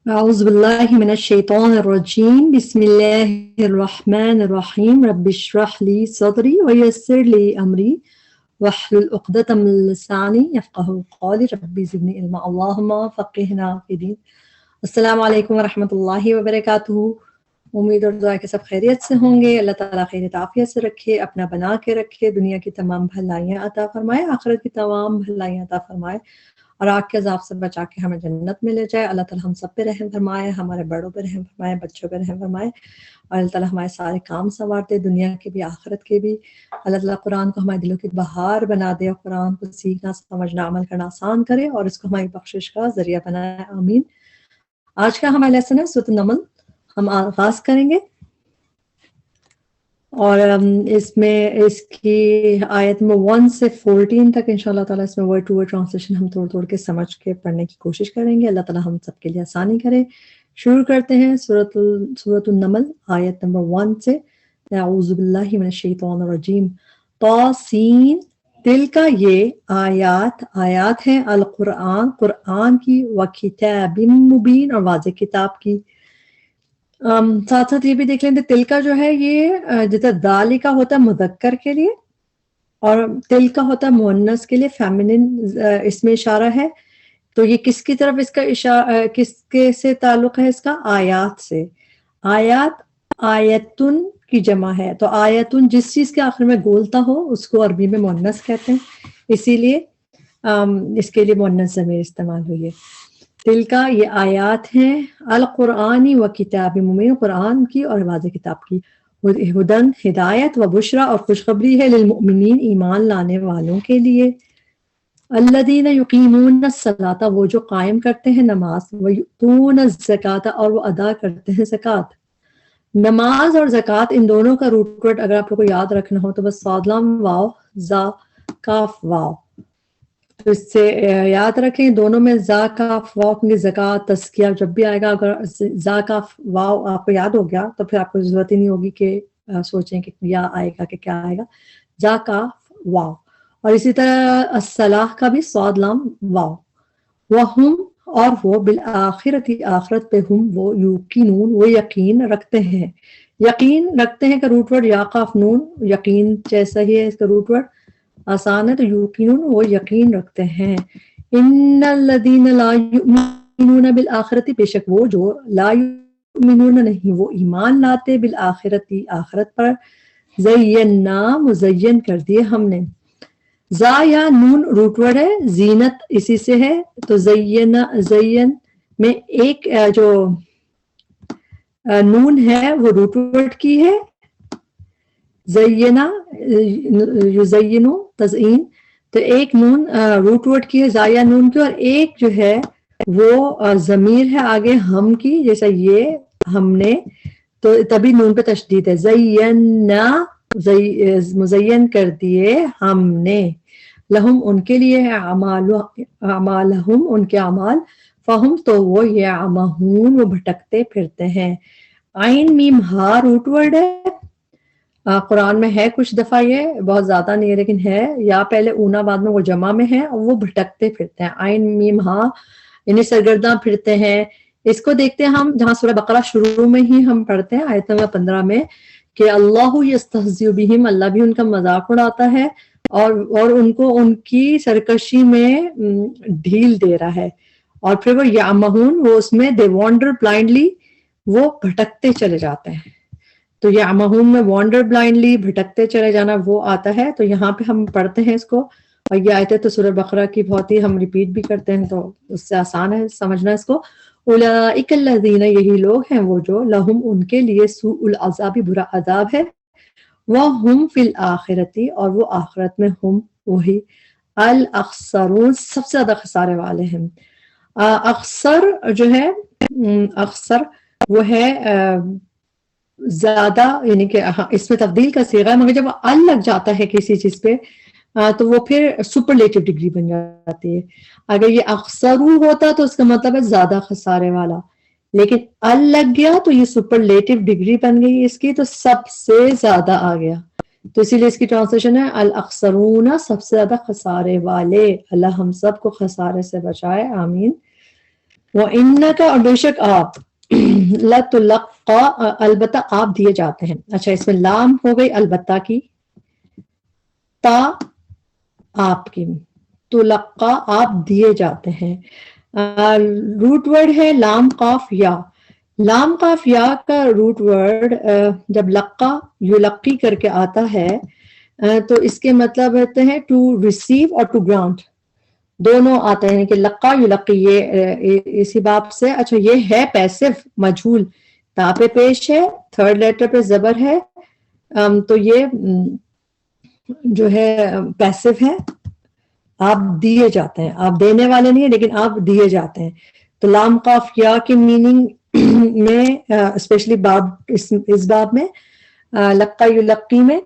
أعوذ بالله من الشيطان الرجيم بسم الله الرحمن الرحيم رب اشرح لي صدري ويسر لي أمري واحلل عقدة من لساني يفقهوا قولي ربي زدني علما اللهم فقهنا في دين. السلام علیکم ورحمۃ اللہ وبرکاتہ. امید اور دعا کہ سب خیریت سے ہوں گے. اللہ تعالیٰ خیریت عافیت سے رکھے، اپنا بنا کے رکھے، دنیا کی تمام بھلائیاں عطا فرمائے، آخرت کی تمام بھلائیاں عطا فرمائے اور آگ کے عذاب سے بچا کے ہمیں جنت میں لے جائے. اللہ تعالیٰ ہم سب پہ رحم فرمائے، ہمارے بڑوں پہ رحم فرمائے، بچوں پہ رحم فرمائے اور اللہ تعالیٰ ہمارے سارے کام سنوار دے، دنیا کے بھی آخرت کے بھی. اللہ تعالیٰ قرآن کو ہمارے دلوں کی بہار بنا دے اور قرآن کو سیکھنا سمجھنا عمل کرنا آسان کرے اور اس کو ہماری بخشش کا ذریعہ بنائے، آمین. آج کا ہمارا لیسن ہے سورۃ النمل. ہم آغاز کریں گے اور اس میں اس کی آیت میں 1 سے 14 تک انشاءاللہ تعالیٰ اس میں ورڈ ٹو ورڈ ٹرانسلیشن ہم توڑ کے سمجھ کے پڑھنے کی کوشش کریں گے. اللہ تعالیٰ ہم سب کے لیے آسانی کرے. شروع کرتے ہیں سورۃ النمل آیت نمبر 1 سے. اعوذ باللہ من الشیطان الرجیم. طاسین، دل کا یہ آیات ہیں قرآن کی، و کتاب مبین اور واضح کتاب کی. ساتھ ساتھ یہ بھی دیکھ لیں تل کا جو ہے یہ جیسے دال کا ہوتا ہے مذکر کے لیے اور تل کا ہوتا ہے مؤنث کے لیے، فیمنن اس میں اشارہ ہے. تو یہ کس کی طرف اس کا اشارہ، کس کے سے تعلق ہے؟ اس کا آیات سے. آیتن کی جمع ہے، تو آیتن جس چیز کے آخر میں گولتا ہو اس کو عربی میں مؤنث کہتے ہیں، اسی لیے اس کے لیے مؤنث ضمیر استعمال ہوئی ہے. دل کا یہ آیات ہیں القرآنی و کتاب مبین، قرآن کی اور واضح کتاب کی. ہدن ہدایت و بشرا اور خوشخبری ہے للمؤمنین ایمان لانے والوں کے لیے. الذین یقیمون الصلاۃ، وہ جو قائم کرتے ہیں نماز، ویؤتون الزکاۃ اور وہ ادا کرتے ہیں زکوٰۃ. نماز اور زکوٰۃ ان دونوں کا روٹ ورڈ اگر آپ لوگ کو یاد رکھنا ہو تو بس صاد لام واو زا کاف واو، تو اس سے یاد رکھیں دونوں میں زا کاف واو، کیونکہ زکوٰۃ تزکیہ جب بھی آئے گا اگر زا کاف واو آپ کو یاد ہو گیا تو پھر آپ کو ضرورت ہی نہیں ہوگی کہ سوچیں کہ یا آئے گا کہ کیا آئے گا. زا کاف واو. اور اسی طرح الصلاح کا بھی صاد لام واو. وہم اور وہ بالآخرت، آخرت پہ ہم وہ یوقنون وہ یقین رکھتے ہیں. یقین رکھتے ہیں کا روٹ ورڈ یا قاف نون، یقین جیسا ہی ہے اس کا روٹ ورڈ، آسان ہے، تو یوقنون وہ یقین رکھتے ہیں. ان الذین لا یؤمنون بالآخرت، بے شک وہ جو لا یؤمنون نہیں وہ ایمان لاتے، بالآخرت آخرت پر، زینا مزین کر دیے ہم نے. زا یا نون روٹ ورڈ ہے، زینت اسی سے ہے، تو زین میں ایک جو نون ہے وہ روٹ ورڈ کی ہے، زینا یزینو تزئین، تو ایک نون روٹ ورڈ کی ہے زایا نون کی، اور ایک جو ہے وہ ضمیر ہے آگے ہم کی، جیسا یہ ہم نے، تو تبھی نون پہ تشدید ہے. زینا مزین کر دیے ہم نے، لہم ان کے لیے ہے اعمالہم ان کے اعمال، فہم تو وہ یعمہون وہ بھٹکتے پھرتے ہیں. عین میم ہا روٹ ورڈ ہے، قرآن میں ہے کچھ دفعہ، یہ بہت زیادہ نہیں ہے لیکن ہے، یا پہلے اونا بعد میں وہ جمع میں ہے، اور وہ بھٹکتے پھرتے ہیں. عین میم ہا یعنی سرگرداں پھرتے ہیں. اس کو دیکھتے ہیں ہم جہاں سورہ بقرہ شروع میں ہی ہم پڑھتے ہیں آیت نمبر 15 میں کہ اللہ یستہزئ بہم، اللہ بھی ان کا مذاق اڑاتا ہے اور ان کو ان کی سرکشی میں ڈھیل دے رہا ہے. اور پھر وہ یعمہون وہ اس میں دے وانڈر بلائنڈلی، وہ بھٹکتے چلے جاتے ہیں. تو یعمہون میں وانڈر بلائنڈلی بھٹکتے چلے جانا وہ آتا ہے. تو یہاں پہ ہم پڑھتے ہیں اس کو، اور یہ آیتیں تو سورہ بقرہ کی بہت ہی ہم ریپیٹ بھی کرتے ہیں تو اس سے آسان ہے سمجھنا اس کو. اولئک الذین، یہی لوگ ہیں وہ جو لہم ان کے لیے سوء العذاب برا عذاب ہے، وہم فی الآخرۃ اور وہ آخرت میں ہم وہی الاخسرون سب سے زیادہ خسارے والے ہیں. اخسر جو ہے اخسر وہ ہے زیادہ، یعنی کہ اس میں تبدیل کا صیغہ ہے، مگر جب ال لگ جاتا ہے کسی چیز پہ تو وہ پھر سپرلیٹو ڈگری بن جاتی ہے. اگر یہ اخسرو ہوتا تو اس کا مطلب ہے زیادہ خسارے والا، لیکن ال لگ گیا تو یہ سپرلیٹو ڈگری بن گئی اس کی، تو سب سے زیادہ آ گیا، تو اسی لیے اس کی ٹرانسلیشن ہے الاخسرون سب سے زیادہ خسارے والے. اللہ ہم سب کو خسارے سے بچائے، آمین. وَإِنَّكَ اور بے شک آپ لَتُلَقَّى البتہ آپ دیے جاتے ہیں. اچھا اس میں لام ہو گئی البتہ کی، تا آپ کی، تلقا آپ دیے جاتے ہیں. روٹ ورڈ ہے لام قاف یا. لام قاف یا کا روٹ ورڈ جب لقا یلقی کر کے آتا ہے تو اس کے مطلب ہوتے ہیں ٹو ریسیو اور ٹو گرانٹ، دونوں آتے ہیں کہ لقا یلقی، یہ اسی باب سے. اچھا یہ ہے پیسو مجھول، تا پہ پیش ہے، تھرڈ لیٹر پہ زبر ہے، تو یہ جو ہے پیسو ہے، آپ دیے جاتے ہیں، آپ دینے والے نہیں ہیں لیکن آپ دیے جاتے ہیں. تو لام قاف یا کی میننگ میں اسپیشلی باب اس باب میں لقا یلقی میں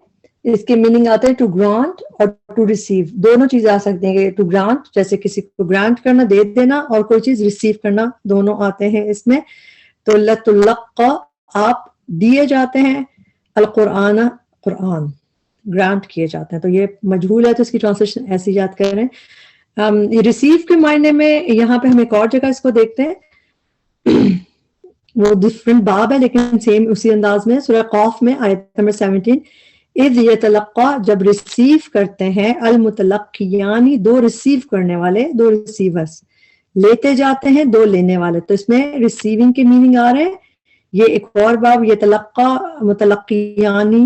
اس کے میننگ آتے ہیں ٹو گرانٹ اور ٹو ریسیو، دونوں چیزیں آ سکتے ہیں کہ ٹو گرانٹ جیسے کسی کو گرانٹ کرنا دے دینا، اور کوئی چیز ریسیو کرنا، دونوں آتے ہیں اس میں. تو لتلقا آپ دیے جاتے ہیں، القرآن قرآن گرانٹ کیے جاتے ہیں. تو یہ مجہول ہے تو اس کی ٹرانسلیشن ایسی یاد کریں. ریسیو کے معنی میں یہاں پہ ہم ایک اور جگہ اس کو دیکھتے ہیں، وہ ڈفرنٹ باب ہے لیکن سیم اسی انداز میں. سورہ قاف میں آیت نمبر 17، اذ یتلقا جب ریسیو کرتے ہیں، المتلقیانی دو ریسیو کرنے والے، دو ریسیورز، لیتے جاتے ہیں دو لینے والے. تو اس میں ریسیونگ کے میننگ آ رہے ہیں. یہ ایک اور باب یتلقا متلقیانی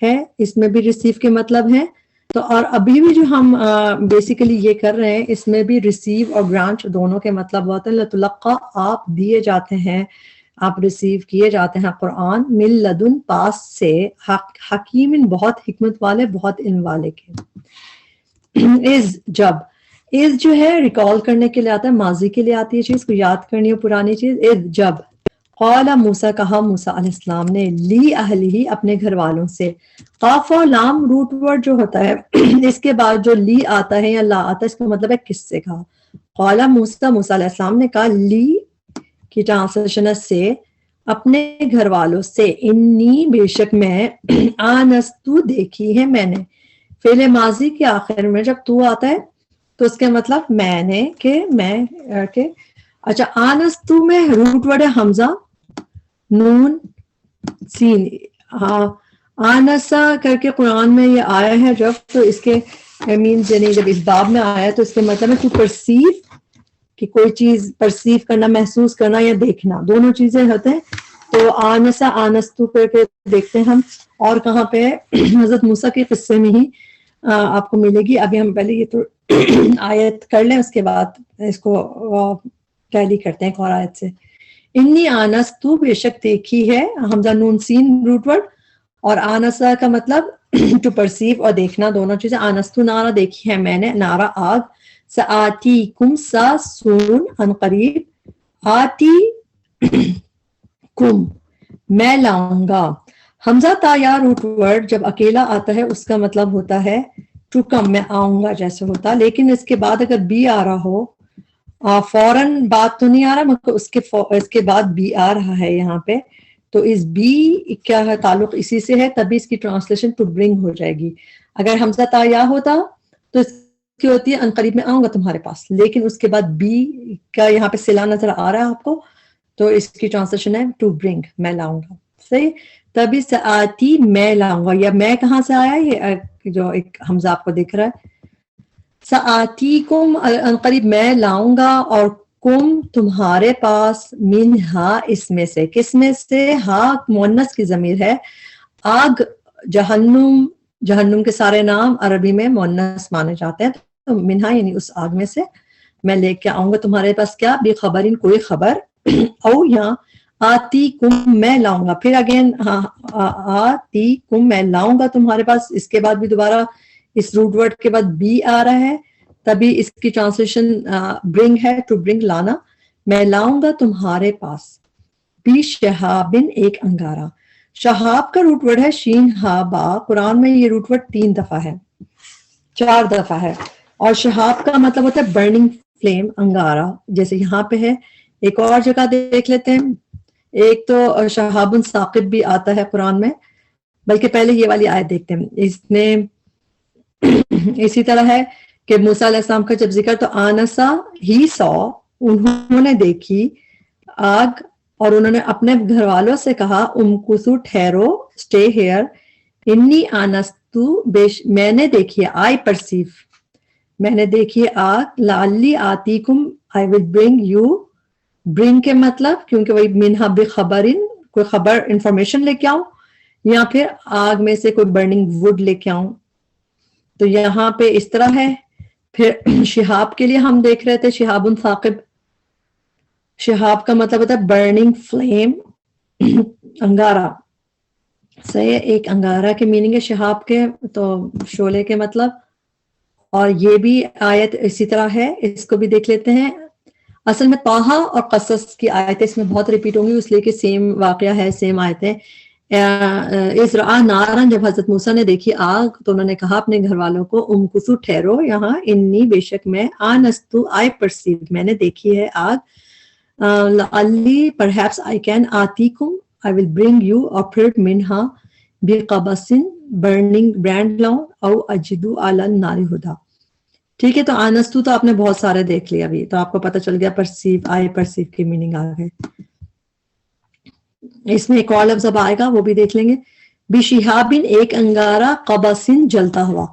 ہے، اس میں بھی ریسیو کے مطلب ہیں. تو اور ابھی بھی جو ہم بیسیکلی یہ کر رہے ہیں اس میں بھی ریسیو اور گرانٹ دونوں کے مطلب ہوتے ہیں. لتلقا آپ دیے جاتے ہیں، آپ ریسیو کیے جاتے ہیں قرآن، من لدن پاس سے، حکیم بہت حکمت والے، بہت علم والے کے. از جب، از جو ہے ریکال کرنے کے لیے آتا ہے، ماضی کے لیے آتی ہے چیز کو یاد کرنی ہو پرانی چیز. از جب، قال موسیٰ کہا موسیٰ علیہ السلام نے، لی اہلہ اپنے گھر والوں سے. قاف اور لام روٹ ورڈ جو ہوتا ہے اس کے بعد جو لی آتا ہے یا لا آتا ہے اس کا مطلب ہے کس سے کہا. قال موسیٰ، موسیٰ علیہ السلام نے کہا، لی کی ٹرانسلیشن سے اپنے گھر والوں سے، انی بے شک میں، آنستو دیکھی ہے میں نے. فعل ماضی کے آخر میں جب تو آتا ہے تو اس کا مطلب میں نے، کہ میں کہ. اچھا آنستو میں روٹ ورڈ ہے حمزہ نون سین. آنسا کر کے قرآن میں یہ آیا ہے جب، تو اس کے مینز یعنی جب اس باب میں آیا تو اس کے مطلب ہے ٹو پرسیو، کہ کوئی چیز پرسیو کرنا، محسوس کرنا یا دیکھنا، دونوں چیزیں ہوتے ہیں. تو آنسا آنستو کر کے دیکھتے ہیں ہم. اور کہاں پہ حضرت موسیٰ کے قصے میں ہی آپ کو ملے گی. ابھی ہم پہلے یہ تو آیت کر لیں، اس کے بعد اس کو ٹیلی کرتے ہیں ایک اور آیت سے. انی آنستو بے شک دیکھی ہے، حمزہ نون سین روٹ ورڈ، اور آنسا کا مطلب ٹو پرسیو اور دیکھنا، دونوں چیزیں. آنستو نارا دیکھی ہے میں نے، نارا آگ. سآتی کم سا سون ان قریب، آتی کم میں لاؤں گا. حمزہ تا یا روٹ ورڈ جب اکیلا آتا ہے اس کا مطلب ہوتا ہے ٹو کم، میں آؤں گا جیسے ہوتا. لیکن اس کے بعد اگر بی آ رہا ہو، فوراً بات تو نہیں آ رہا مگر اس کے بعد بی آ رہا ہے یہاں پہ، تو اس بی کیا ہے تعلق اسی سے ہے، تبھی اس کی ٹرانسلیشن ٹو برنگ ہو جائے گی. اگر حمزہ تا یا ہوتا تو اس کی ہوتی ہے ان قریب میں آؤں گا تمہارے پاس، لیکن اس کے بعد بی کا یہاں پہ صلہ نظر آ رہا ہے آپ کو، تو اس کی ٹرانسلیشن ہے ٹو برنگ، میں لاؤں گا. صحیح. تبھی سآتی میں لاؤں گا، یا میں کہاں سے آیا، یہ جو ایک حمزہ آپ کو دکھ رہا ہے. سآتیکم ان قریب میں لاؤں گا، اور کم تمہارے پاس، منہا اس میں سے. کس میں سے؟ ہا مؤنث کی ضمیر ہے. آگ جہنم، جہنم کے سارے نام عربی میں مؤنث مانے جاتے ہیں، تو منہا یعنی اس آگ میں سے میں لے کے آؤں گا تمہارے پاس. کیا؟ بے خبرین کوئی خبر، او یا آتی کم میں لاؤں گا. پھر اگین آتی کم میں لاؤں گا تمہارے پاس، اس کے بعد بھی دوبارہ اس روٹ ورڈ کے بعد بی آ رہا ہے، تبھی اس کی ٹرانسلیشن برنگ ہے، ٹو برنگ لانا. میں لاؤں گا تمہارے پاس. بی شہابن ایک انگارہ. شہاب کا روٹ ورڈ ہے شین ہا با. قرآن میں یہ روٹ ورڈ 3 دفعہ ہے، 4 دفعہ ہے. اور شہاب کا مطلب ہوتا ہے برننگ فلیم، انگارہ، جیسے یہاں پہ ہے. ایک اور جگہ دیکھ لیتے ہیں. ایک تو شہاب ثاقب بھی آتا ہے قرآن میں، بلکہ پہلے یہ والی آیت دیکھتے ہیں. اس میں اسی طرح ہے کہ موسیٰ علیہ السلام کا جب ذکر، تو آنسا ہی سو انہوں نے دیکھی آگ اور انہوں نے اپنے گھر والوں سے کہا امکثوا ٹھہرو اسٹے ہیئر انی آنستو میں نے دیکھی آئی پرسیو میں نے دیکھی آگ لعلی آتیکم I will bring you bring کے مطلب کیونکہ وہی منہا بخبرن کوئی خبر انفارمیشن لے کے آؤں یا پھر آگ میں سے کوئی برننگ وڈ لے کے آؤں. تو یہاں پہ اس طرح ہے. پھر شہاب کے لیے ہم دیکھ رہے تھے شہاب ثاقب. شہاب کا مطلب ہوتا ہے برننگ فلیم انگارہ. صحیح ہے. ایک انگارہ کے میننگ ہے شہاب کے تو شعلے کے مطلب. اور یہ بھی آیت اسی طرح ہے. اس کو بھی دیکھ لیتے ہیں. اصل میں طٰہٰ اور قصص کی آیتیں اس میں بہت ریپیٹ ہوں گی اس لیے کہ سیم واقعہ ہے سیم آیتیں. اس رعا نارن جب حضرت موسیٰ نے دیکھی آگ تو انہوں نے کہا اپنے گھر والوں کو امکثوا ٹھہرو یہاں انی بے شک میں آنستو آئی پرسیو میں نے دیکھی ہے آگ. لعلی پرہیپس آئی کین آتیکم آئی ول برنگ یو اور پھر منہا بقبس برننگ برانڈ لاؤں او اجدو علی النار ہدا. ٹھیک ہے. تو آنستو تو آپ نے بہت سارے دیکھ لیا ابھی تو آپ کو پتہ چل گیا پرسیو آئی پرسیو کی میننگ آ گئے. اس میں ایک اور لفظ اب آئے گا وہ بھی دیکھ لیں گے. بشہابن ایک انگارہ قبسن جلتا ہوا.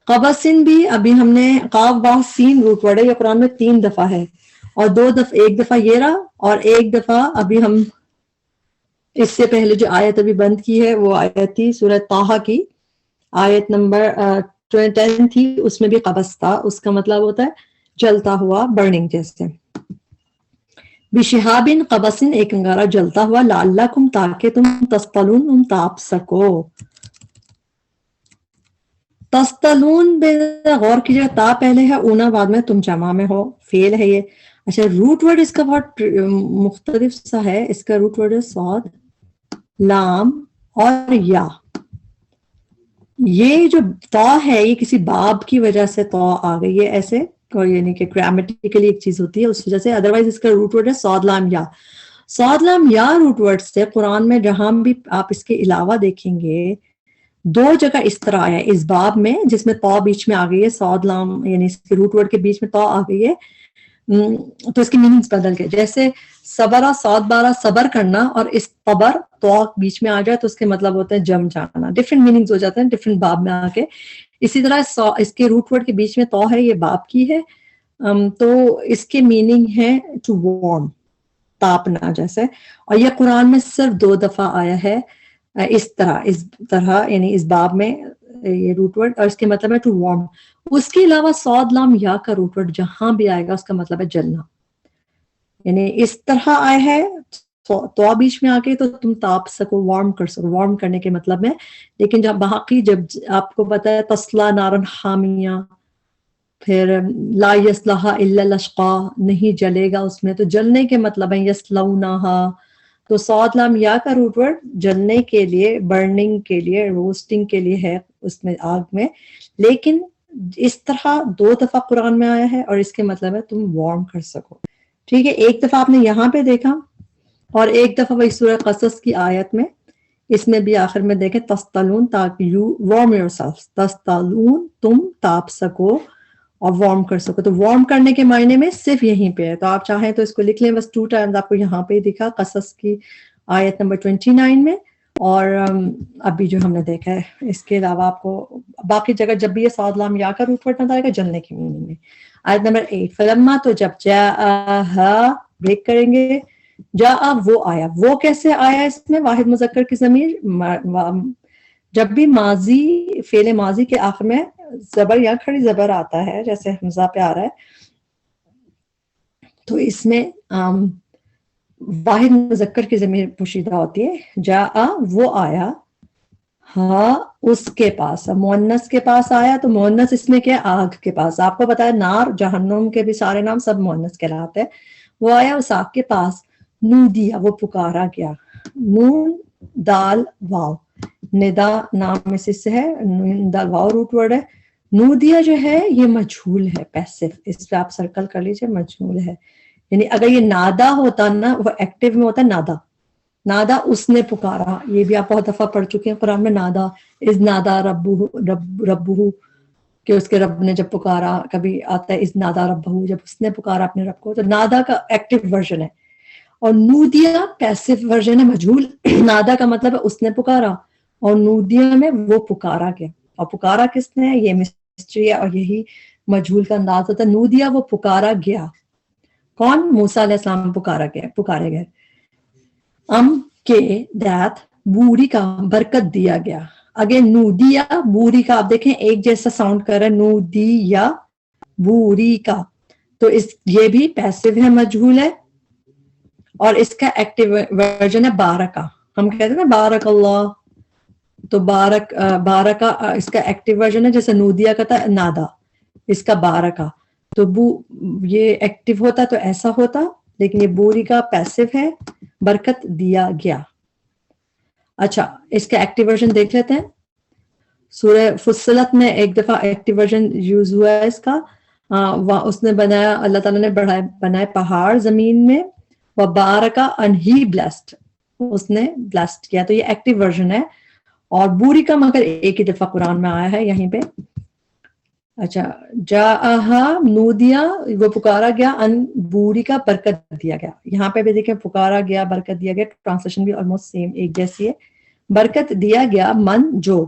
قبسن بھی ابھی ہم نے قاف با سین روٹ ورڈ ہے یہ قرآن میں 3 دفعہ ہے اور 2 دفعہ ایک دفعہ یہ رہا اور ایک دفعہ ابھی ہم اس سے پہلے جو آیت ابھی بند کی ہے وہ آیت تھی سورہ طٰہٰ کی آیت نمبر 10 تھی. اس میں بھی قبس تھا. اس کا مطلب ہوتا ہے جلتا ہوا برننگ جیسے. بشہابن قبسن ایک انگارہ جلتا ہوا لعلکم تاکہ تم تصطلون تم تاپ سکو. تستلون بے غور کیجیے تا پہلے ہے اونا بعد میں تم جمع میں ہو فعل ہے یہ. اچھا روٹ ورڈ اس کا بہت مختلف سا ہے. اس کا روٹ ورڈ ہے صاد لام اور یا. یہ جو تا ہے یہ کسی باب کی وجہ سے تا آ گئی ہے ایسے یعنی کہ گرامیٹیکلی ایک چیز ہوتی ہے اس وجہ سے. ادروائز اس کا روٹ ورڈ ہے صاد لام یا. صاد لام یا روٹ ورڈ سے قرآن میں جہاں بھی آپ اس کے علاوہ دیکھیں گے 2 جگہ اس طرح آیا ہے اس باب میں جس میں تا بیچ میں آ گئی ہے صاد لام یعنی اس کے روٹ ورڈ کے بیچ میں تا آ گئی ہے تو اس کی میننگز بدل گئے. جیسے صبرہ صاد بارہ صبر کرنا اور اس صبر تو بیچ میں آ جائے تو اس کے مطلب ہوتے ہیں جم جانا. ڈفرینٹ میننگز ہو جاتے ہیں ڈفرینٹ باب میں آ کے. اسی طرح اس کے روٹ ورڈ کے بیچ میں تو ہے یہ باب کی ہے تو اس کے میننگ ہے ٹو وارم تاپنا جیسے. اور یہ قرآن میں صرف 2 دفعہ آیا ہے اس طرح یعنی اس باب میں یہ روٹ ورڈ اور اس کے مطلب ہے ٹو وارم. اس کے علاوہ صاد لام یا کا روٹ ورڈ جہاں بھی آئے گا اس کا مطلب ہے جلنا. یعنی اس طرح آیا ہے تو بیچ میں آ کے تو تم تاپ سکو وارم کر سکو وارم کرنے کے مطلب میں. لیکن جب باقی جب آپ کو پتا ہے تسلا نارن حامیہ پھر لا یصلھا الا الاشقا نہیں جلے گا اس میں تو جلنے کے مطلب ہے یصلونھا. تو صاد لام یا کا روٹ ورڈ جلنے کے لیے برننگ کے لیے روسٹنگ کے لیے ہے اس میں آگ میں. لیکن اس طرح 2 دفعہ قرآن میں آیا ہے اور اس کے مطلب ہے تم وارم کر سکو. ٹھیک ہے. ایک دفعہ آپ نے یہاں پہ دیکھا اور ایک دفعہ وہی سورہ قصص کی آیت میں اس میں بھی آخر میں دیکھیں تستلون تاکہ یو وارم یور سیلف تستلون تم تاپ سکو اور وارم کر سکو. تو وارم کرنے کے معنی میں صرف یہیں پہ ہے تو آپ چاہیں تو اس کو لکھ لیں. بس 2 ٹائمز آپ کو یہاں پہ ہی دکھا قصص کی آیت نمبر 29 میں اور ابھی جو ہم نے دیکھا ہے. اس کے علاوہ آپ کو باقی جگہ جب بھی یہ صاد لام یا کا روٹ ورڈ نہ آئے گا جلنے کی میننگ میں. آیت نمبر 8 فلما تو جب جاء بریک کریں گے جاء وہ آیا. وہ کیسے آیا اس میں واحد مذکر کی ضمیر جب بھی ماضی فعل ماضی کے آخر میں زبر یا کھڑی زبر آتا ہے جیسے حمزہ پہ آ رہا ہے تو اس میں واحد مذکر کی ضمیر پوشیدہ ہوتی ہے. جاء وہ آیا ہاں اس کے پاس مؤنث کے پاس آیا تو مؤنث اس میں کیا آگ کے پاس. آپ کو پتا ہے نار جہنم کے بھی سارے نام سب مؤنث کہلاتے ہیں. وہ آیا اس آگ کے پاس نودیا وہ پکارا گیا. نون دال واو ندا نام سے ہے دال واو روٹ ورڈ ہے. نودیا جو ہے یہ مجھول ہے پیسو اس پہ آپ سرکل کر لیجئے مجھول ہے. یعنی اگر یہ نادا ہوتا نا وہ ایکٹیو میں ہوتا ہے نادا. نادا اس نے پکارا یہ بھی آپ بہت دفعہ پڑھ چکے ہیں قرآن میں. نادا از نادا ربہ کہ اس کے رب نے جب پکارا، کبھی آتا ہے اس نادا ربہو، جب اس نے پکارا اپنے رب کو، تو نادا کا ایکٹیو ورژن ہے، اور نودیا پیسو ورژن ہے مجھول. نادا کا مطلب ہے اس نے پکارا، اور نودیا میں وہ پکارا گیا. اور پکارا کس نے ہے، یہ مسٹری ہے، اور یہی مجھول کا انداز ہوتا ہے. نودیا وہ پکارا گیا. کون؟ موسیٰ علیہ السلام پکارے گئے. کے دیت بوری کا برکت دیا گیا. اگین نودیا بوری کا، آپ دیکھیں ایک جیسا ساؤنڈ کر رہا ہے، نودیا بوری کا. تو یہ بھی پیسو ہے، مجھول ہے، اور اس کا ایکٹیو ورژن ہے بارکا. ہم کہتے ہیں نا بارک اللہ، تو بارکا اس کا ایکٹیو ورژن ہے، جیسے نودیا کا تھا نادا، اس کا بارکا. تو یہ ایکٹیو ہوتا تو ایسا ہوتا، لیکن یہ بوری کا پیسو ہے، برکت دیا گیا. اچھا، اس کا ایکٹیو ورژن دیکھ لیتے ہیں. سورہ فصلت میں ایک دفعہ ایکٹیو ورژن یوز ہوا ہے اس کا. اس نے بنایا، اللہ تعالیٰ نے بنائے پہاڑ زمین میں، وبارکا ان ہی بلیسڈ، اس نے بلیسڈ کیا. تو یہ ایکٹیو ورژن ہے. اور بوری کا مگر ایک ہی دفعہ قرآن میں آیا ہے یہیں پہ. اچھا، جاءہا نودیا، وہ پکارا گیا، ان بوری کا برکت دیا گیا. یہاں پہ بھی دیکھیں پکارا گیا، برکت دیا گیا، ٹرانسلیشن بھی آلموسٹ سیم ایک جیسی ہے. برکت دیا گیا من جو،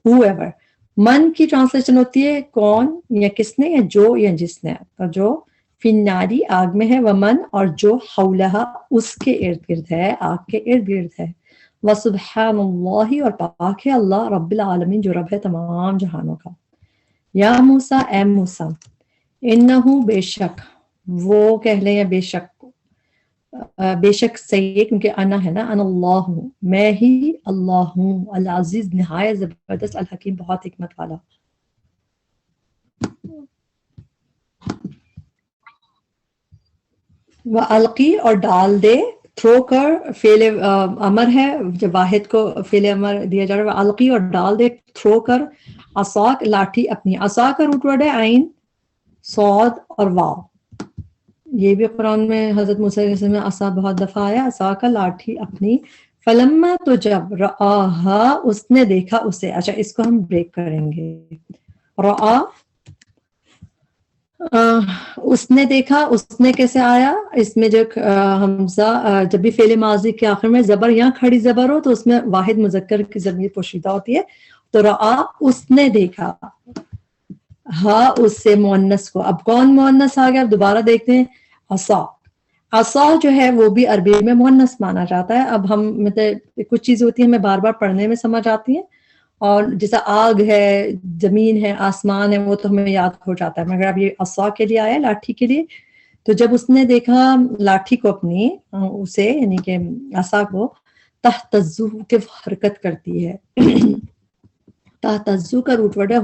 whoever. من کی ٹرانسلیشن ہوتی ہے کون یا کس نے، یا جو یا جس نے. تو جو فی الناری آگ میں ہے، ومن اور جو حولہا اس کے ارد گرد ہے، آگ کے ارد گرد ہے. وسبحان اللہ اور پاک ہے اللہ رب العالمین جو رب ہے تمام جہانوں کا. یا موسیٰ، اے موسیٰ، انہو بے شک، وہ کہہ لیں یا بے شک صحیح ہے کیونکہ انا ہے نا، انا اللہ ہوں، میں ہی اللہ ہوں، العزیز نہایت زبردست، الحکیم بہت حکمت والا. وَأَلْقِ اور ڈال دے، تھرو کر، فعل امر ہے، جب واحد کو فعل امر دیا جا رہا ہے. وَأَلْقِ اور ڈال دے، تھرو کر، عصاک لاٹھی اپنی. عصا کا روٹ ورڈ ہے عین، صاد اور واو. یہ بھی قرآن میں حضرت موسیٰ علیہ السلام میں عصا بہت دفعہ آیا، عصا کا لاٹھی اپنی. فلما تو جب رآہا اس نے دیکھا اسے. اچھا، اس کو ہم بریک کریں گے. رآ اس نے دیکھا، اس نے کیسے آیا؟ اس میں جو حمزہ جب بھی فعل ماضی کے آخر میں زبر یا کھڑی زبر ہو تو اس میں واحد مذکر کی ضمیر پوشیدہ ہوتی ہے. تو رآ اس نے دیکھا، ہاں اس سے مؤنث کو. اب کون مؤنث آ گیا؟ اب دوبارہ دیکھتے ہیں. عصا، عصا جو ہے وہ بھی عربی میں مؤنث مانا جاتا ہے. اب ہم مطلب کچھ چیزیں ہوتی ہیں ہمیں بار بار پڑھنے میں سمجھ آتی ہیں، اور جیسا آگ ہے، زمین ہے، آسمان ہے، وہ تو ہمیں یاد ہو جاتا ہے. مگر اب یہ عصا کے لیے آیا، لاٹھی کے لیے. تو جب اس نے دیکھا لاٹھی کو اپنی، اسے یعنی کہ عصا کو، تہتزو کہ حرکت کرتی ہے. تہتزو کا روٹ ورڈ ہے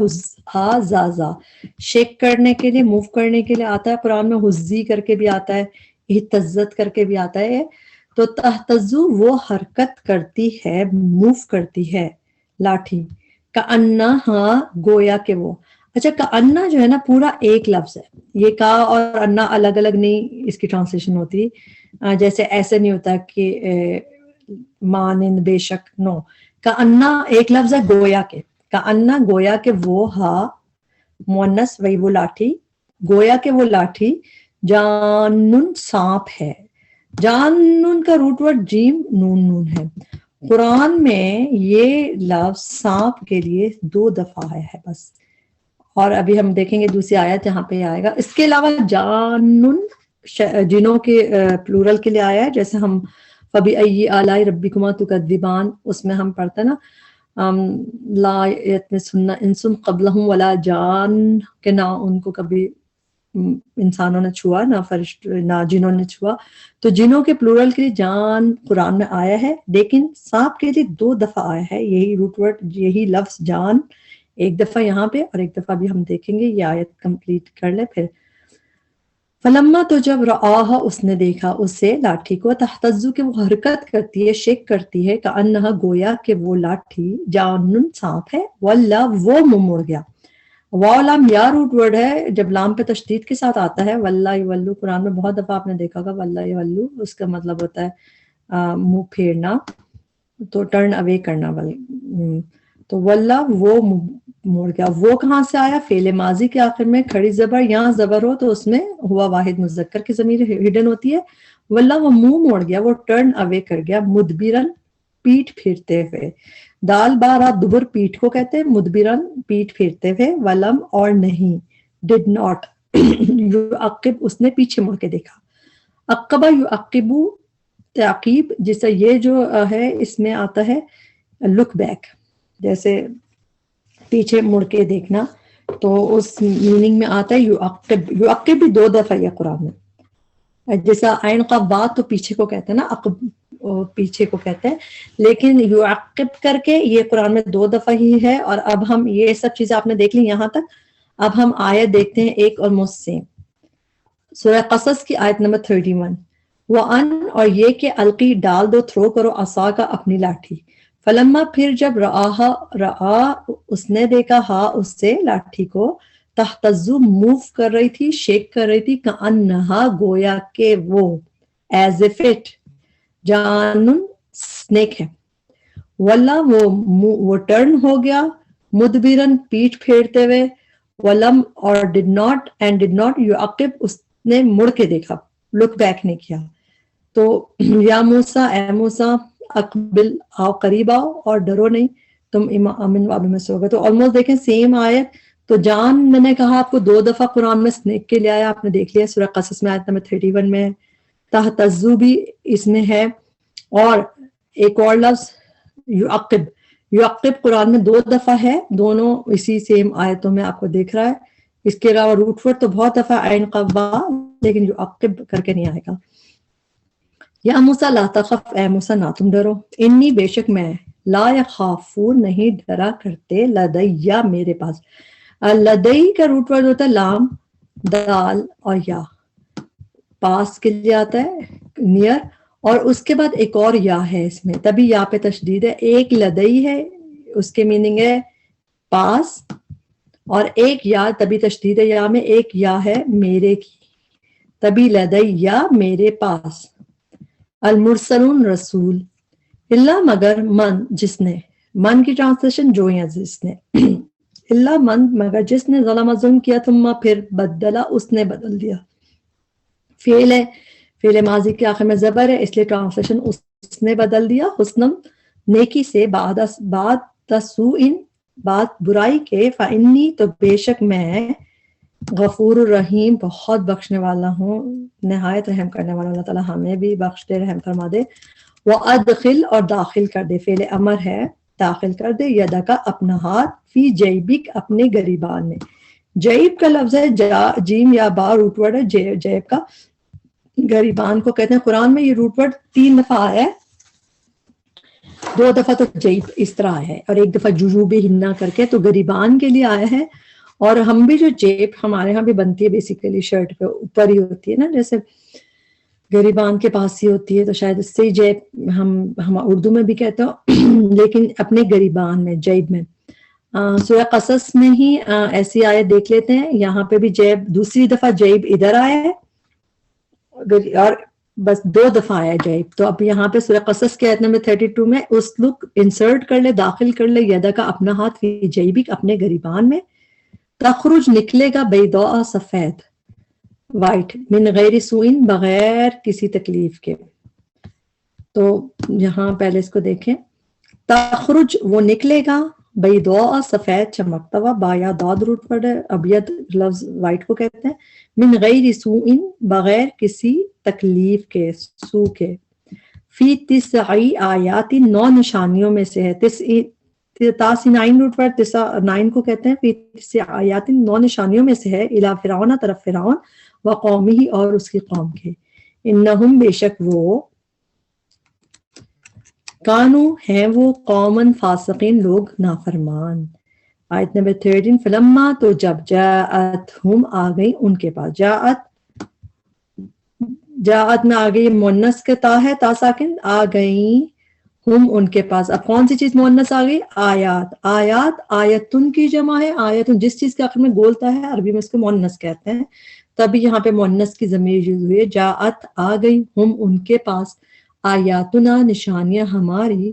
ہزازا، شیک کرنے کے لیے، موو کرنے کے لیے آتا ہے. قرآن میں ہزی کر کے بھی آتا ہے، اہتزت کر کے بھی آتا ہے. تو تہتزو وہ حرکت کرتی ہے، موو کرتی ہے لاٹھی. کأنہا گویا کہ وہ. اچھا، کأنہ جو ہے نا پورا ایک لفظ ہے. یہ کا اور انا الگ الگ نہیں اس کی ٹرانسلیشن ہوتی. جیسے ایسے نہیں ہوتا کہ مانند، بے شک، نو. کأنہ ایک لفظ ہے گویا کے. کأنہ گویا کہ وہ، ہا مؤنث وہی وہ لاٹھی، گویا کہ وہ لاٹھی جانن سانپ ہے. جانن کا روٹ ورڈ جیم نون نون ہے. قرآن میں یہ لفظ سانپ کے لیے 2 دفعہ آیا ہے بس، اور ابھی ہم دیکھیں گے دوسری آیت جہاں پہ آئے گا. اس کے علاوہ جانن جنوں کے پلورل کے لیے آیا ہے، جیسے ہم فَبِأَيِّ آلَاءِ رَبِّكُمَا تُكَذِّبَانِ، اس میں ہم پڑھتے ہیں نا لا یتمسن انس قبلہم ولا جان، کہ نہ ان کو کبھی انسانوں نے چھوا، نہ فرشتوں، نہ جنوں نے چھوا. تو جنوں کے پلورل کے لیے جان قرآن میں آیا ہے، لیکن سانپ کے لیے 2 دفعہ آیا ہے. یہی روٹ ورڈ، یہی لفظ جان، ایک دفعہ یہاں پہ اور ایک دفعہ بھی ہم دیکھیں گے. یہ آیت کمپلیٹ کر لیں پھر. فلما تو جب رآہا اس نے دیکھا اسے لاٹھی کو، تہتزو کہ وہ حرکت کرتی ہے، شیک کرتی ہے، کأنہا گویا کہ وہ لاٹھی جانن سانپ ہے. ولا وہ منہ مڑ گیا. واو لام یا روٹ ورڈ ہے، جب لام پہ تشدید کے ساتھ آتا ہے. واللہ یولو، قرآن میں بہت دفعہ آپ نے دیکھا ہوگا واللہ یولو، اس کا مطلب ہوتا ہے منہ پھیرنا، تو ٹرن اوے کرنا. تو واللہ وہ موڑ گیا. وہ کہاں سے آیا؟ فعل ماضی کے آخر میں کھڑی زبر، یہاں زبر ہو تو اس میں ہوا واحد مذکر کی ضمیر ہڈن ہوتی ہے. واللہ وہ منہ موڑ گیا، وہ ٹرن اوے کر گیا، مدبرن پیٹھ پھرتے ہوئے. دال بارہ دبر پیٹھ کو کہتے ہیں، مدبرن پیٹھ پھرتے ہوئے، ولم اور نہیں، ڈڈ ناٹ یعقب اس نے پیچھے مڑ کے دیکھا. عقبہ یعقبو تعقیب، جس سے یہ جو ہے اس میں آتا ہے لک بیک، جیسے پیچھے مڑ کے دیکھنا، تو اس میننگ میں آتا ہے یعقب. یعقب بھی 2 دفعہ یہ قرآن میں، جیسا عین قاف با تو پیچھے کو کہتے ہیں نا، عقب پیچھے کو کہتے ہیں، لیکن یعقب کر کے یہ قرآن میں 2 دفعہ ہی ہے. اور اب ہم یہ سب چیزیں آپ نے دیکھ لی یہاں تک. اب ہم آیت دیکھتے ہیں ایک آلموسٹ سیم، سورہ قصص کی آیت نمبر 31. وَأَن اور یہ کہ القی ڈال دو، تھرو کرو، عصا کا اپنی لاٹھی. فلما پھر جب رآ اس نے دیکھا، ہا اس سے لاٹھی کو، تہتزو موو کر رہی تھی، شیک کر رہی تھی، کأنہا گویا کہ وہ، ایز اف اٹ جانن سنیک ہے. واللہ وہ ٹرن ہو گیا، مدبرن پیٹھ پھیرتے ہوئے، ولم اور ڈڈ ناٹ یعقب اس نے مڑ کے دیکھا، لک بیک نہیں کیا. تو یا موسیٰ اے موسیٰ، اقبل آؤ، قریب آؤ اور ڈرو نہیں، تم امن وابل میں سو گئے. تو آلموسٹ دیکھیں سیم آیت. تو جان میں نے کہا آپ کو 2 دفعہ قرآن میں سنیک کے لے آیا، آپ نے دیکھ لیا سورہ قصص میں آیت نمبر 31 میں ہے، تہتزو بھی اس میں ہے، اور ایک اور لفظ یعقب قرآن میں 2 دفعہ ہے، دونوں اسی سیم آیتوں میں آپ کو دیکھ رہا ہے. اس کے علاوہ روٹ ورڈ تو بہت دفعہ عین قاف با، لیکن یعقب کر کے نہیں آئے گا. یا موسیٰ لا تخف، اے موسیٰ نہ تم ڈرو، انی بے شک میں، لا یخافو نہیں ڈرا کرتے، لدیا میرے پاس. لدئی کا روٹ ورڈ ہوتا ہے لام، دال اور یا، پاس کے لیے آتا ہے نیئر، اور اس کے بعد ایک اور یا ہے اس میں، تبھی یا پہ تشدید ہے. ایک لدئی ہے، اس کے میننگ ہے پاس، اور ایک یا تبھی تشدید ہے یا میں، ایک یا ہے میرے کی، تبھی لدئی یا میرے پاس. المرسلون رسول، اللہ مگر من جس نے، من کی ٹرانسلیشن جو یا جس نے، اللہ من مگر جس نے ظلم ظلم کیا، ثم پھر بدلا اس نے بدل دیا. فعل ہے، فعل ماضی کے آخر میں زبر ہے، اس لیے ٹرانسلیشن اس نے بدل دیا، حسنم نیکی سے، بعد سوء بات برائی کے، فانی تو بے شک میں، غفور الرحیم بہت بخشنے والا ہوں، نہایت رحم کرنے والا. اللہ تعالیٰ ہمیں بھی بخش دے، رحم فرما دے. وَأَدْخِلْ اور داخل کر دے، فعل امر ہے، داخل کر دے، یدک اپنا ہاتھ، فی جیبک اپنے گریبان میں. جیب کا لفظ ہے جیم یا با روٹ ورڈ ہے جیب کا، گریبان کو کہتے ہیں. قرآن میں یہ روٹ ورڈ 3 دفعہ آیا ہے، 2 دفعہ تو جیب اس طرح آیا ہے، اور ایک دفعہ ججوب ہننا کر کے، تو گریبان کے لیے آیا ہے. اور ہم بھی جو جیب ہمارے ہاں بھی بنتی ہے بیسیکلی شرٹ پہ اوپر ہی ہوتی ہے نا، جیسے گریبان کے پاس ہی ہوتی ہے، تو شاید اس سے ہی جیب ہم اردو میں بھی کہتے ہو، لیکن اپنے گریبان میں، جیب میں. سورہ قصص میں ہی ایسی آیت دیکھ لیتے ہیں، یہاں پہ بھی جیب دوسری دفعہ جیب ادھر آیا ہے، اور بس 2 دفعہ آیا جیب. تو اب یہاں پہ سورہ قصص کے آیت نمبر 32 میں اس لک انسرٹ کر لے، داخل کر لے، یدا کا اپنا ہاتھ، فی جیبک اپنے گریبان میں، تخرج نکلے گا، بیضاء سفید، وائٹ، من غیر سوئن بغیر کسی تکلیف کے. تو یہاں پہلے اس کو دیکھیں، تخرج وہ نکلے گا، بیضاء سفید چمکتا ہوا، با یا داد روٹ ورڈ ہے، ابیض لفظ وائٹ کو کہتے ہیں، من غیر سوئن بغیر کسی تکلیف کے، سو کے. فی 9 آیات 9 نشانیوں میں سے ہے، تاسینائن روٹ ورڈ 9 کو کہتے ہیں، فی 9 آیات 9 نشانیوں میں سے ہے، الی فرعون طرف فرعون، و قومہ اور اس کی قوم کے. انہم بے شک وہ، کانو ہیں وہ، قومن فاسقین لوگ نافرمان. آیت نمبر 13، فلما تو جب، جاءتہم آ گئی ان کے پاس، جاءت میں آ گئی مونس کے تا ہے، تا ساکن، آ گئی ہم ان کے پاس. اب کون سی چیز مونس آ گئی؟ آیات. آیتن کی جمع ہے، آیتن جس چیز کے آخر میں گولتا ہے عربی میں اس کو مونس کہتے ہیں، تبھی یہاں پہ مونس کی ضمیر یوز ہوئی ہے. جاءت آ گئی، ہم ان کے پاس، آیاتنا نشانیاں ہماری،